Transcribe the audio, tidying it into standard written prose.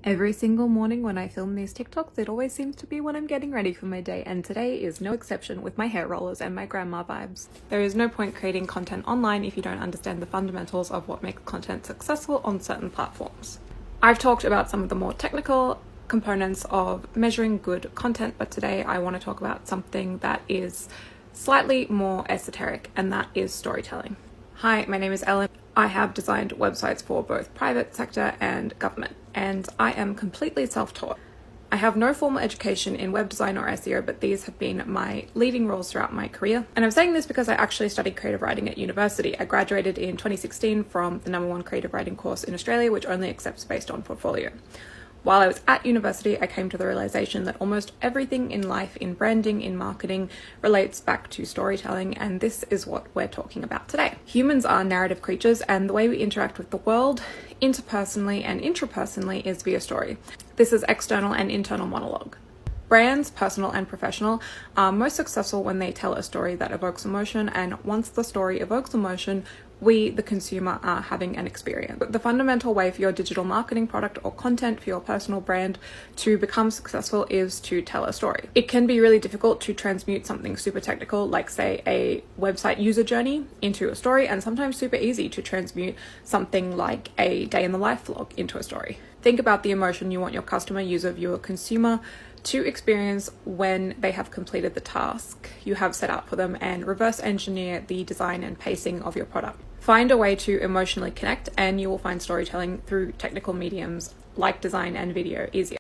Every single morning when I film these TikToks, it always seems to be when I'm getting ready for my day, and today is no exception with my hair rollers and my grandma vibes. There is no point creating content online if you don't understand the fundamentals of what makes content successful on certain platforms. I've talked about some of the more technical components of measuring good content, but today I want to talk about something that is slightly more esoteric, and that is storytelling. Hi, my name is Ellen. I have designed websites for both private sector and government, and I am completely self-taught. I have no formal education in web design or SEO, but these have been my leading roles throughout my career. And I'm saying this because I actually studied creative writing at university. I graduated in 2016 from the #1 creative writing course in Australia, which only accepts based on portfolio. While I was at university, I came to the realization that almost everything in life, in branding, in marketing, relates back to storytelling, and this is what we're talking about today. Humans are narrative creatures, and the way we interact with the world, interpersonally and intrapersonally, is via story. This is external and internal monologue. Brands, personal and professional, are most successful when they tell a story that evokes emotion, and once the story evokes emotion, we, the consumer, are having an experience. The fundamental way for your digital marketing product or content for your personal brand to become successful is to tell a story. It can be really difficult to transmute something super technical, like say a website user journey, into a story, and sometimes super easy to transmute something like a day in the life vlog into a story. Think about the emotion you want your customer, user, viewer, consumer to experience when they have completed the task you have set out for them, and reverse engineer the design and pacing of your product. Find a way to emotionally connect, and you will find storytelling through technical mediums like design and video easier.